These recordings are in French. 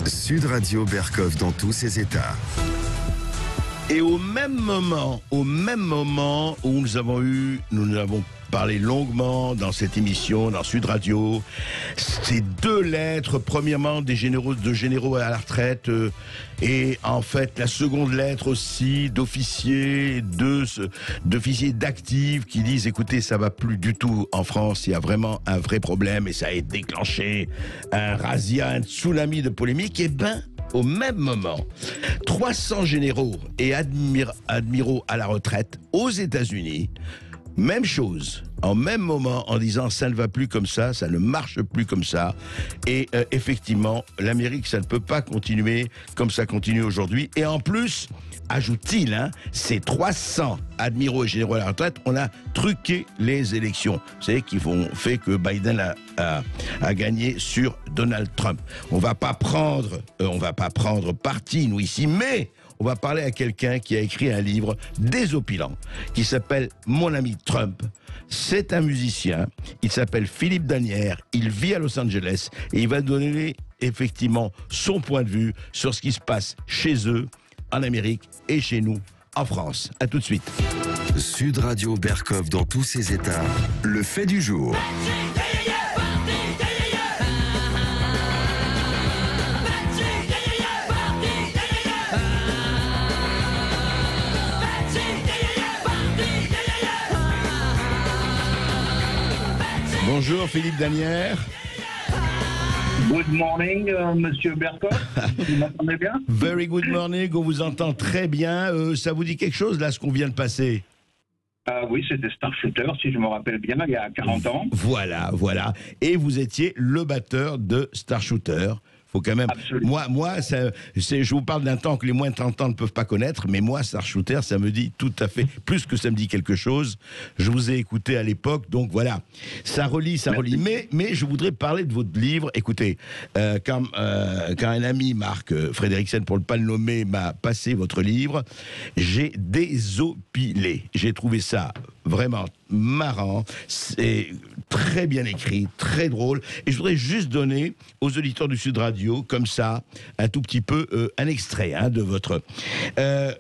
Sud Radio Berkov dans tous ses états. Et au même moment où nous avons parlé longuement dans cette émission, dans Sud Radio, ces deux lettres, premièrement des généraux à la retraite, et en fait la seconde lettre aussi d'officiers d'actifs qui disent écoutez, ça va plus du tout en France, il y a vraiment un vrai problème et ça a déclenché un razzia, un tsunami de polémique. Et ben au même moment, 300 généraux et admiraux à la retraite aux États-Unis, même chose, en même moment, en disant ça ne va plus comme ça ne marche plus comme ça. Et effectivement, l'Amérique, ça ne peut pas continuer comme ça continue aujourd'hui. Et en plus, ajoute-t-il, ces 300 admiraux et généraux à la retraite, on a truqué les élections. Vous savez, qui ont fait que Biden a gagné sur Donald Trump. On va pas prendre parti, nous, ici, mais on va parler à quelqu'un qui a écrit un livre désopilant, qui s'appelle Mon ami Trump. C'est un musicien, il s'appelle Philippe Danière, il vit à Los Angeles et il va donner effectivement son point de vue sur ce qui se passe chez eux, en Amérique et chez nous, en France. À tout de suite. Sud Radio Berkov dans tous ses états, le fait du jour. Bonjour Philippe Danière. Good morning, Monsieur Berkov. Vous m'entendez bien? Very good morning, on vous entend très bien. Ça vous dit quelque chose là, ce qu'on vient de passer? Oui, c'était Star Shooter, si je me rappelle bien, il y a 40 ans. Voilà. Et vous étiez le batteur de Star Shooter. Faut quand même. Absolument. Moi, je vous parle d'un temps que les moins de 30 ans ne peuvent pas connaître, mais moi, Star Shooter, ça me dit tout à fait, plus que ça me dit quelque chose. Je vous ai écouté à l'époque, donc voilà. Ça relie. Mais je voudrais parler de votre livre. Écoutez, quand un ami, Marc Frédériksen, pour ne pas le nommer, m'a passé votre livre, j'ai désopilé. J'ai trouvé ça vraiment marrant, c'est très bien écrit, très drôle, et je voudrais juste donner aux auditeurs du Sud Radio, comme ça, un tout petit peu, un extrait de votre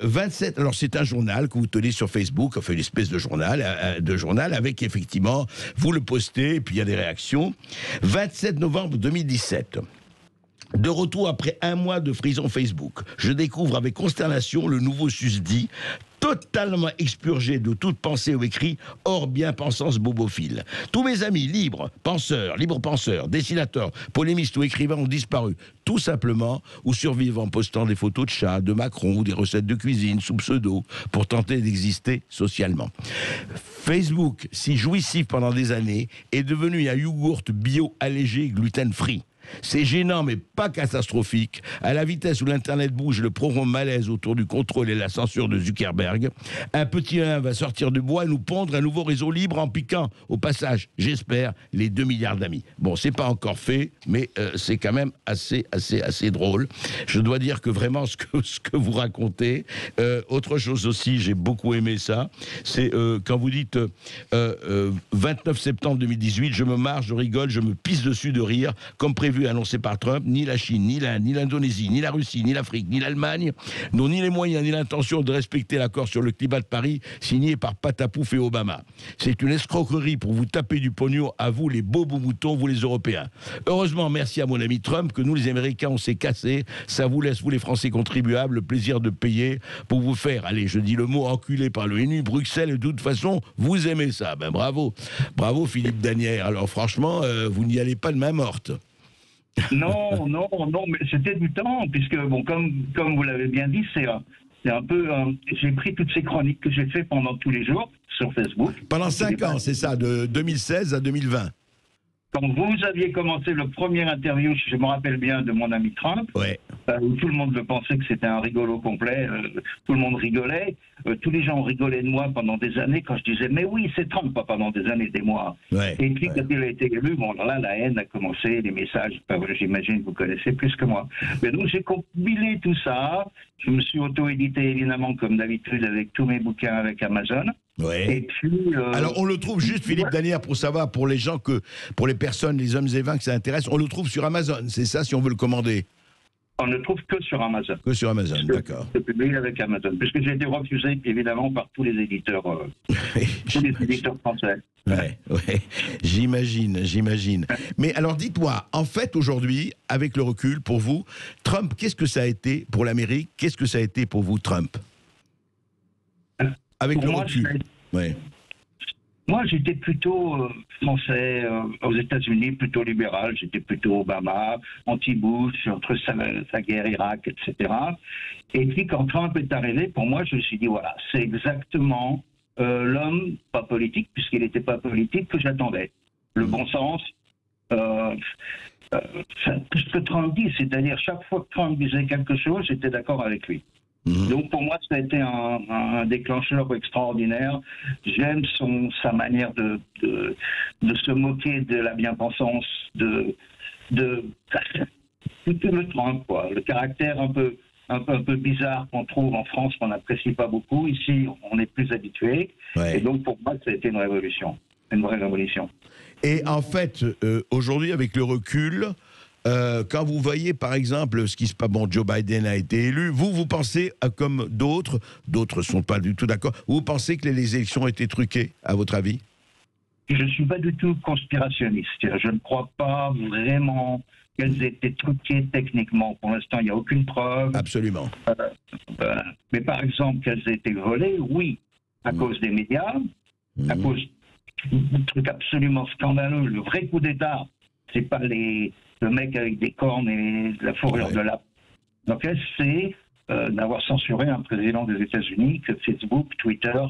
27, alors c'est un journal que vous tenez sur Facebook, enfin une espèce de journal avec effectivement, vous le postez, et puis il y a des réactions. 27 novembre 2017. De retour après un mois de frison Facebook, je découvre avec consternation le nouveau susdit, totalement expurgé de toute pensée ou écrit, hors bien-pensance bobophile. Tous mes amis libres penseurs, dessinateurs, polémistes ou écrivains ont disparu, tout simplement, ou survivent en postant des photos de chats, de Macron ou des recettes de cuisine sous pseudo pour tenter d'exister socialement. Facebook, si jouissif pendant des années, est devenu un yogourt bio allégé gluten-free. C'est gênant mais pas catastrophique. À la vitesse où l'Internet bouge, le profond malaise autour du contrôle et la censure de Zuckerberg, un petit nain va sortir du bois et nous pondre un nouveau réseau libre en piquant, au passage, j'espère, les 2 milliards d'amis. Bon, c'est pas encore fait, mais c'est quand même assez drôle. Je dois dire que vraiment ce que vous racontez, autre chose aussi, j'ai beaucoup aimé ça, c'est quand vous dites 29 septembre 2018, je me marre, je rigole, je me pisse dessus de rire, comme prévu annoncé par Trump, ni la Chine, ni l'Inde, ni l'Indonésie, ni la Russie, ni l'Afrique, ni l'Allemagne n'ont ni les moyens ni l'intention de respecter l'accord sur le climat de Paris signé par Patapouf et Obama. C'est une escroquerie pour vous taper du pognon à vous les beaux moutons, vous les Européens. Heureusement, merci à mon ami Trump, que nous les Américains on s'est cassés, ça vous laisse vous les Français contribuables le plaisir de payer pour vous faire, allez je dis le mot, enculé par l'ONU, Bruxelles, de toute façon vous aimez ça, ben bravo Philippe Danière, alors franchement vous n'y allez pas de main morte. Non, mais c'était du temps, puisque, bon, comme vous l'avez bien dit, c'est un peu... j'ai pris toutes ces chroniques que j'ai fait pendant tous les jours sur Facebook. Pendant 5 ans, c'est ça, de 2016 à 2020. Quand vous aviez commencé le premier interview, je me rappelle bien, de mon ami Trump, ouais. Où tout le monde le pensait que c'était un rigolo complet, tout le monde rigolait, tous les gens rigolaient de moi pendant des années quand je disais « mais oui, c'est Trump », pas pendant des années, des mois. Ouais, et puis quand il a été élu, bon là, la haine a commencé, les messages, j'imagine que vous connaissez plus que moi. Mais donc j'ai compilé tout ça, je me suis auto-édité évidemment comme d'habitude avec tous mes bouquins avec Amazon. Ouais. Et puis, alors on le trouve juste, Philippe Danière, pour savoir, pour les gens, pour les personnes, les hommes et vins que ça intéresse, on le trouve sur Amazon, c'est ça si on veut le commander? On ne trouve que sur Amazon. Que sur Amazon, d'accord. Je publie avec Amazon, puisque j'ai été refusé évidemment par tous les éditeurs, français. Ouais, j'imagine. Mais alors dites-moi, en fait aujourd'hui, avec le recul, pour vous, Trump, qu'est-ce que ça a été pour l'Amérique? Qu'est-ce que ça a été pour vous, Trump? Avec le recul. Ouais. Moi, j'étais plutôt français aux États-Unis, plutôt libéral. J'étais plutôt Obama, anti-Bush, entre sa guerre Irak, etc. Et puis, quand Trump est arrivé, pour moi, je me suis dit, voilà, c'est exactement l'homme, pas politique, puisqu'il n'était pas politique, que j'attendais. Le bon sens, tout ce que Trump dit, c'est-à-dire chaque fois que Trump disait quelque chose, j'étais d'accord avec lui. Donc pour moi, ça a été un déclencheur extraordinaire. J'aime sa manière de se moquer de la bien-pensance, le Trump, quoi. Le caractère un peu bizarre qu'on trouve en France, qu'on n'apprécie pas beaucoup. Ici, on est plus habitué. Ouais. Et donc pour moi, ça a été une révolution, une vraie révolution. Et en fait, aujourd'hui, avec le recul, quand vous voyez, par exemple, ce qui se passe, bon, Joe Biden a été élu, vous pensez, comme d'autres ne sont pas du tout d'accord, vous pensez que les élections ont été truquées, à votre avis? Je ne suis pas du tout conspirationniste. Je ne crois pas vraiment qu'elles aient été truquées techniquement. Pour l'instant, il n'y a aucune preuve. Absolument. Mais par exemple, qu'elles aient été volées, oui, à cause des médias, à cause d'un truc absolument scandaleux. Le vrai coup d'État, c'est pas le mec avec des cornes et de la fourrure de lapin. Donc, c'est d'avoir censuré un président des États-Unis que Facebook, Twitter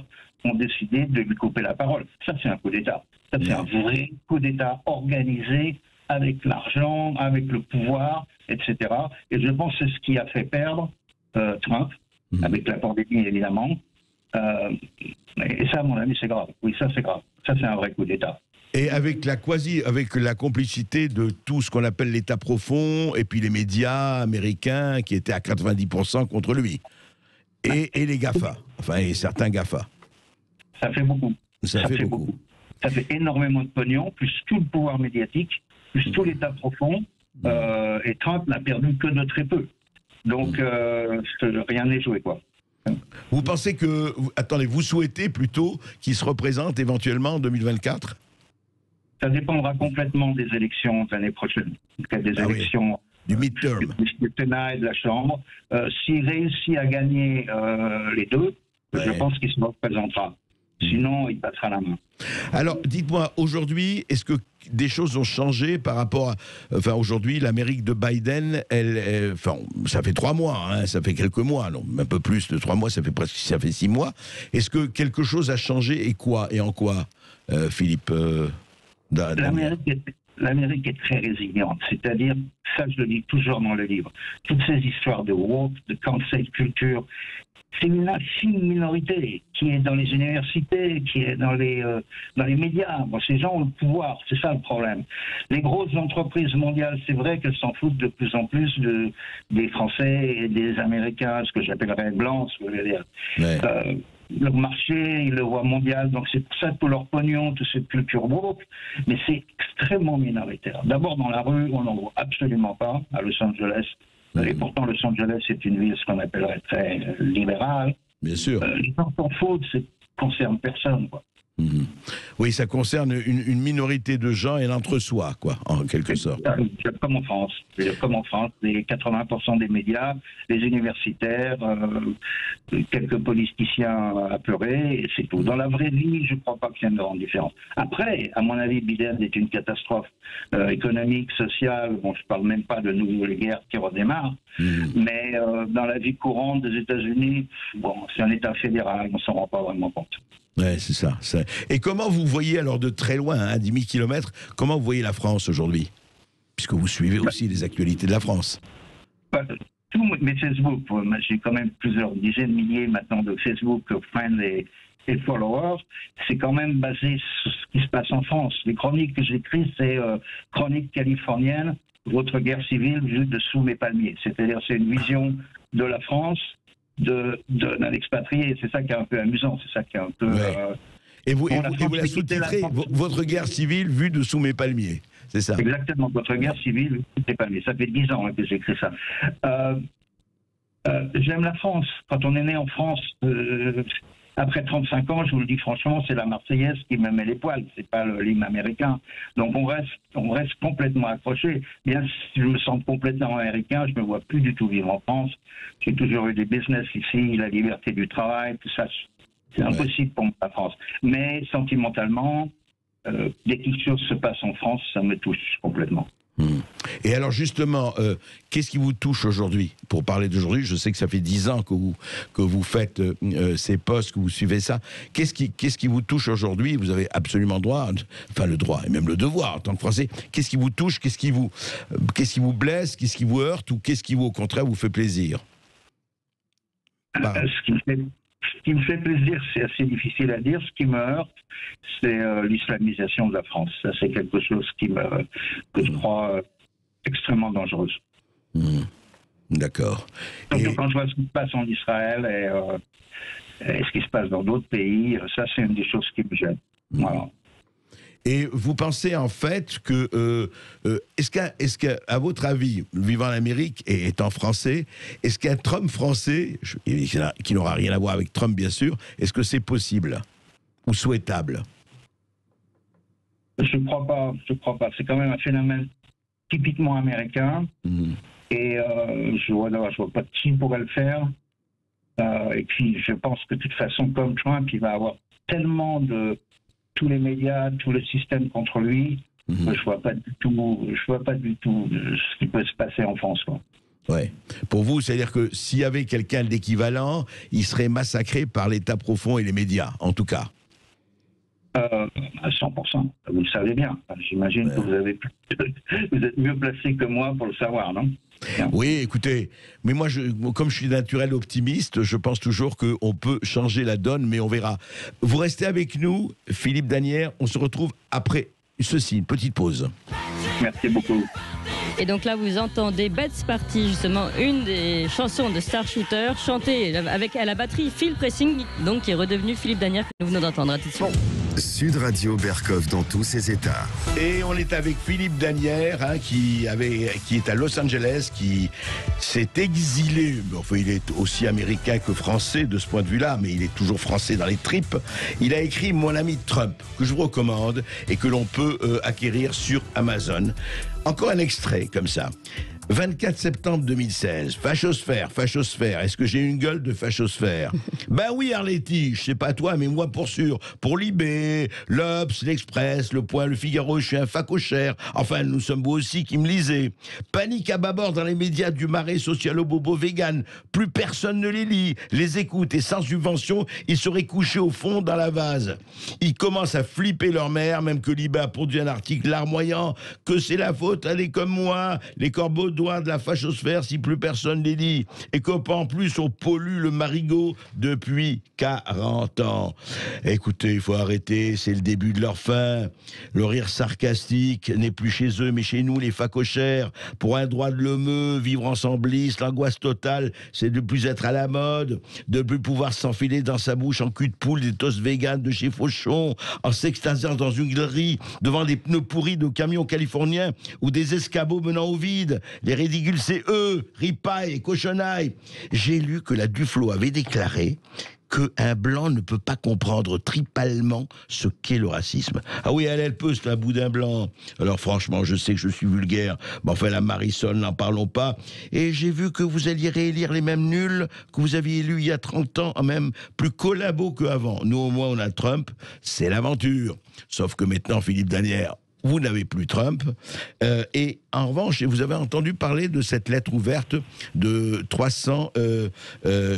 ont décidé de lui couper la parole. Ça, c'est un coup d'État. Ça, c'est un vrai coup d'État organisé avec l'argent, avec le pouvoir, etc. Et je pense que c'est ce qui a fait perdre Trump, avec la pandémie, évidemment. Et ça, à mon avis, c'est grave. Oui, ça, c'est grave. Ça, c'est un vrai coup d'État. Et avec la complicité de tout ce qu'on appelle l'État profond, et puis les médias américains qui étaient à 90% contre lui. Et les GAFA, enfin, et certains GAFA. Ça fait beaucoup. Ça fait beaucoup. Ça fait énormément de pognon, plus tout le pouvoir médiatique, plus tout l'État profond, et Trump n'a perdu que de très peu. Donc, rien n'est joué, quoi. Vous pensez que... Attendez, vous souhaitez plutôt qu'il se représente éventuellement en 2024 ? Ça dépendra complètement des élections de l'année prochaine. Des élections du midterm. Du Sénat et de la Chambre. S'il réussit à gagner les deux, je pense qu'il se représentera. Sinon, il passera la main. Alors, dites-moi, aujourd'hui, est-ce que des choses ont changé par rapport à... Enfin, aujourd'hui, l'Amérique de Biden, ça fait 3 mois, hein, ça fait quelques mois, non, un peu plus de 3 mois, ça fait 6 mois. Est-ce que quelque chose a changé et quoi? Et en quoi, Philippe L'Amérique est très résiliente, c'est-à-dire, ça je le dis toujours dans le livre, toutes ces histoires de woke, de cancel culture, c'est une infime minorité qui est dans les universités, qui est dans les médias. Bon, ces gens ont le pouvoir, c'est ça le problème. Les grosses entreprises mondiales, c'est vrai qu'elles s'en foutent de plus en plus des Français et des Américains, ce que j'appellerais blancs, ce que je veux dire. Ouais. Le marché, ils le voient mondial, donc c'est pour ça que tout leur pognon, toute cette culture woke, mais c'est extrêmement minoritaire. D'abord, dans la rue, on n'en voit absolument pas, à Los Angeles. Et pourtant, Los Angeles, c'est une ville, ce qu'on appellerait très libérale. Bien sûr. Les gens s'en foutent, ça ne concerne personne, quoi. Oui, ça concerne une minorité de gens et l'entre-soi, quoi, en quelque sorte. Comme en France. Les 80% des médias, les universitaires, quelques politiciens apeurés, et c'est tout. Dans la vraie vie, je ne crois pas qu'il y ait une grande différence. Après, à mon avis, Biden est une catastrophe économique, sociale. Bon, je ne parle même pas de nouvelles guerres qui redémarrent. Mais dans la vie courante des États-Unis, bon, c'est un État fédéral, on ne s'en rend pas vraiment compte. Ouais, c'est ça. Et comment vous voyez, alors de très loin, à 10 000 kilomètres, comment vous voyez la France aujourd'hui? Puisque vous suivez aussi les actualités de la France. Tout, mais Facebook, j'ai quand même plusieurs dizaines de milliers maintenant de Facebook friends et followers. C'est quand même basé sur ce qui se passe en France. Les chroniques que j'écris, c'est chroniques californiennes, votre guerre civile vue de sous mes palmiers. C'est-à-dire, c'est une vision de la France d'un expatrié. C'est ça qui est un peu amusant, c'est ça qui est un peu... Et vous la sous-titrez, votre guerre civile vue de sous mes palmiers. C'est ça. Exactement, votre guerre civile, c'est pas lui. Ça fait 10 ans que j'écris ça. J'aime la France. Quand on est né en France, après 35 ans, je vous le dis franchement, c'est la Marseillaise qui me met les poils, c'est pas l'hymne américain. Donc on reste complètement accroché. Bien si je me sens complètement américain, je me vois plus du tout vivre en France. J'ai toujours eu des business ici, la liberté du travail, tout ça. C'est impossible pour moi, la France. Mais sentimentalement, dès quelque chose se passe en France, ça me touche complètement. Et alors justement, qu'est-ce qui vous touche aujourd'hui? Pour parler d'aujourd'hui, je sais que ça fait 10 ans que vous faites ces postes, que vous suivez ça. Qu'est-ce qui vous touche aujourd'hui? Vous avez absolument droit, enfin le droit et même le devoir en tant que Français. Qu'est-ce qui vous touche? Qu'est-ce qui vous blesse? Qu'est-ce qui vous heurte? Ou qu'est-ce qui, au contraire, vous fait plaisir? Ce qui me fait plaisir, c'est assez difficile à dire. Ce qui me heurte, c'est l'islamisation de la France. Ça, c'est quelque chose que je crois extrêmement dangereuse. D'accord. Quand je vois ce qui se passe en Israël et ce qui se passe dans d'autres pays, ça, c'est une des choses qui me gêne. Voilà. Et vous pensez en fait que, est-ce qu'à votre avis, vivant en Amérique et étant français, est-ce qu'un Trump français, qui n'aura rien à voir avec Trump bien sûr, est-ce que c'est possible ou souhaitable? Je ne crois pas. C'est quand même un phénomène typiquement américain. Et je vois pas qui pourrait le faire. Et puis je pense que de toute façon, comme Trump, il va avoir tellement de tous les médias, tout le système contre lui. Je vois pas du tout ce qui peut se passer en France, quoi. Ouais. Pour vous, c'est-à-dire que s'il y avait quelqu'un d'équivalent, il serait massacré par l'État profond et les médias, en tout cas. À 100%. Vous le savez bien. J'imagine que vous êtes mieux placé que moi pour le savoir, non? Oui, écoutez, mais moi, comme je suis naturel optimiste, je pense toujours qu'on peut changer la donne, mais on verra. Vous restez avec nous, Philippe Danière. On se retrouve après ceci, une petite pause. Merci beaucoup. Et donc là, vous entendez Bets Party, justement, une des chansons de Star Shooter, chantée avec à la batterie Phil Pressing, donc qui est redevenu Philippe Danière, que nous venons d'entendre. À tout de suite. Sud Radio Berkov dans tous ses états. Et on est avec Philippe Danière, qui est à Los Angeles, qui s'est exilé. Enfin, il est aussi américain que français de ce point de vue-là, mais il est toujours français dans les tripes. Il a écrit Mon ami Trump, que je vous recommande et que l'on peut acquérir sur Amazon. Encore un extrait comme ça. 24 septembre 2016, fachosphère, est-ce que j'ai une gueule de fachosphère? Ben oui Arletty, je sais pas toi, mais moi pour sûr, pour Libé, l'Obs, l'Express, Le Point, Le Figaro, je suis un facochère, enfin nous sommes vous aussi qui me lisez. Panique à bâbord dans les médias du marais socialo-bobo vegan, plus personne ne les lit, les écoute et sans subvention, ils seraient couchés au fond dans la vase. Ils commencent à flipper leur mère, même que Libé a produit un article larmoyant, que c'est la faute, allez comme moi, les corbeaux doigt de la fachosphère si plus personne les dit, et qu'en plus on pollue le marigot depuis 40 ans. Écoutez, il faut arrêter, c'est le début de leur fin. Le rire sarcastique n'est plus chez eux, mais chez nous les facochères. Pour un droit de l'homme, vivre ensembliste, l'angoisse totale, c'est de plus être à la mode, de plus pouvoir s'enfiler dans sa bouche en cul de poule des toasts véganes de chez Fauchon, en s'extasiant dans une galerie devant des pneus pourris de camions californiens ou des escabeaux menant au vide. Les ridicules, c'est eux, ripaille et cochonaille. J'ai lu que la Duflo avait déclaré qu'un blanc ne peut pas comprendre tripalement ce qu'est le racisme. Ah oui, elle peut, c'est un boudin blanc. Alors franchement, je sais que je suis vulgaire, mais enfin la Marisol, n'en parlons pas. Et j'ai vu que vous alliez réélire les mêmes nuls que vous aviez élus il y a 30 ans, même plus collabos qu'avant. Nous, au moins, on a Trump, c'est l'aventure. Sauf que maintenant, Philippe Danière, vous n'avez plus Trump. Et en revanche, vous avez entendu parler de cette lettre ouverte de 300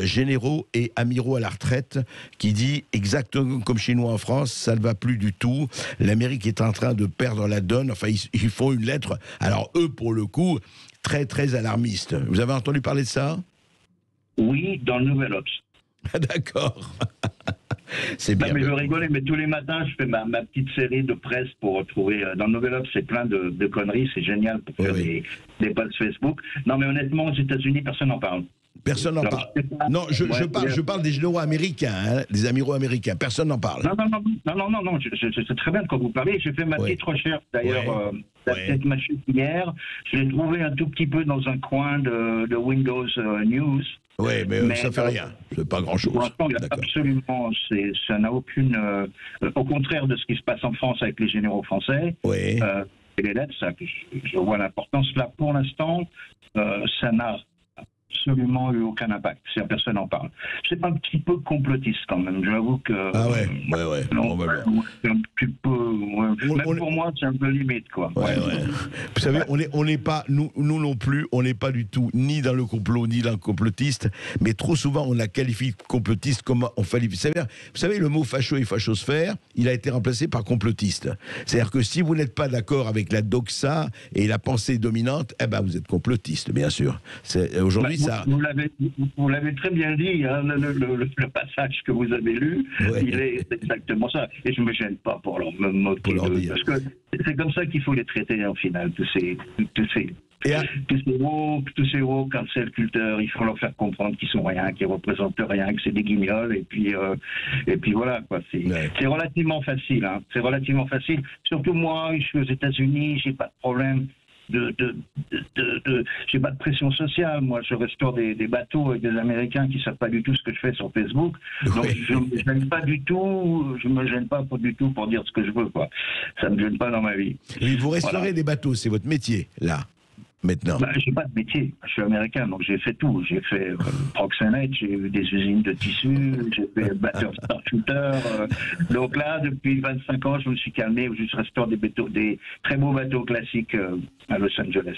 généraux et amiraux à la retraite qui dit exactement comme chez nous en France, ça ne va plus du tout. L'Amérique est en train de perdre la donne. Enfin, ils font une lettre, alors eux, pour le coup, très, très alarmiste. Vous avez entendu parler de ça? Oui, dans le Nouvel Obs. D'accord. C'est bien. Non, mais je rigolais, mais tous les matins, je fais ma petite série de presse pour retrouver. Dans le Nouvel Obs, c'est plein de conneries, c'est génial pour faire des posts Facebook. Non, mais honnêtement, aux États-Unis, personne n'en parle. Personne n'en parle. Non, je parle des généraux américains, hein, des amiraux américains. Personne n'en parle. Non, je sais très bien de quoi vous parlez. J'ai fait ma petite recherche, d'ailleurs, Ça a peut-être marché hier. Je l'ai trouvé un tout petit peu dans un coin de Windows News. Oui, mais ça fait rien. C'est pas grand-chose. Pour l'instant, absolument, ça n'a aucune... au contraire de ce qui se passe en France avec les généraux français, Oui. et les lettres, ça, je vois l'importance. Là, pour l'instant, ça n'a absolument eu aucun impact. Personne n'en parle. C'est un petit peu complotiste quand même. J'avoue que... Ah ouais. Non, c'est un petit peu... Même pour moi, c'est un peu limite, quoi. Ouais. Vous savez, on n'est pas, nous non plus, on n'est pas du tout ni dans le complot, ni dans le complotiste, mais trop souvent, on a qualifié de complotiste comme on fait. Vous savez, le mot facho et fachosphère, il a été remplacé par complotiste. C'est-à-dire que si vous n'êtes pas d'accord avec la doxa et la pensée dominante, eh ben, vous êtes complotiste, bien sûr. Aujourd'hui, ça... Vous l'avez très bien dit, hein, le passage que vous avez lu, il est exactement ça. Et je ne me gêne pas pour leur moquer. Parce que c'est comme ça qu'il faut les traiter, en final, tous ces woke, cancel culteurs, il faut leur faire comprendre qu'ils sont rien, qu'ils représentent rien, que c'est des guignols, et puis voilà, quoi. C'est relativement facile, hein. C'est relativement facile. Surtout moi, je suis aux États-Unis, j'ai pas de problème. J'ai pas de pression sociale. Moi, je restaure des bateaux avec des Américains qui savent pas du tout ce que je fais sur Facebook. Donc, je me gêne pas du tout. Je me gêne pas du tout pour dire ce que je veux, quoi. Ça me gêne pas dans ma vie. Oui, vous restaurez des bateaux, c'est votre métier, là. Maintenant. J'ai pas de métier. Je suis américain, donc j'ai fait tout. J'ai fait proxénète, j'ai eu des usines de tissus, j'ai fait batteur starshooter. Donc là, depuis 25 ans, je me suis calmé. Je restaure des très beaux bateaux classiques à Los Angeles.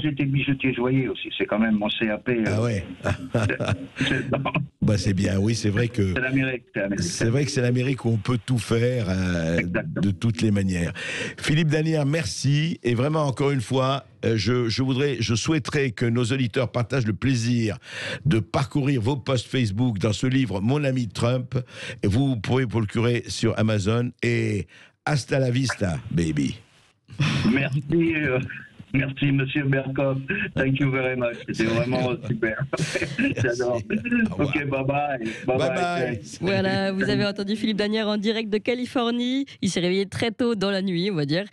J'ai été bijoutier joaillier aussi. C'est quand même mon CAP. Ah ouais. Bah c'est bien. Oui, c'est vrai que. C'est l'Amérique. C'est vrai que c'est l'Amérique où on peut tout faire de toutes les manières. Philippe Danière, merci. Et vraiment, encore une fois, je souhaiterais que nos auditeurs partagent le plaisir de parcourir vos posts Facebook dans ce livre Mon ami Trump. Et vous pouvez vous le procurer sur Amazon. Et hasta la vista, baby. Merci, Monsieur Berkov. Thank you very much. C'était vraiment super. J'adore. Ok, bye-bye. Voilà, vous avez entendu Philippe Danière en direct de Californie. Il s'est réveillé très tôt dans la nuit, on va dire,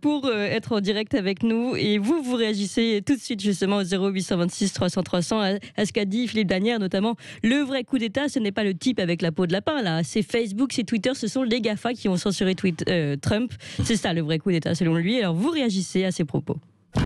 pour être en direct avec nous. Et vous réagissez tout de suite, justement, au 0826 300 300 à ce qu'a dit Philippe Danière, notamment. Le vrai coup d'État, ce n'est pas le type avec la peau de lapin, là. C'est Facebook, c'est Twitter, ce sont les GAFA qui ont censuré Trump. C'est ça, le vrai coup d'État, selon lui. Alors, vous réagissez à ces propos.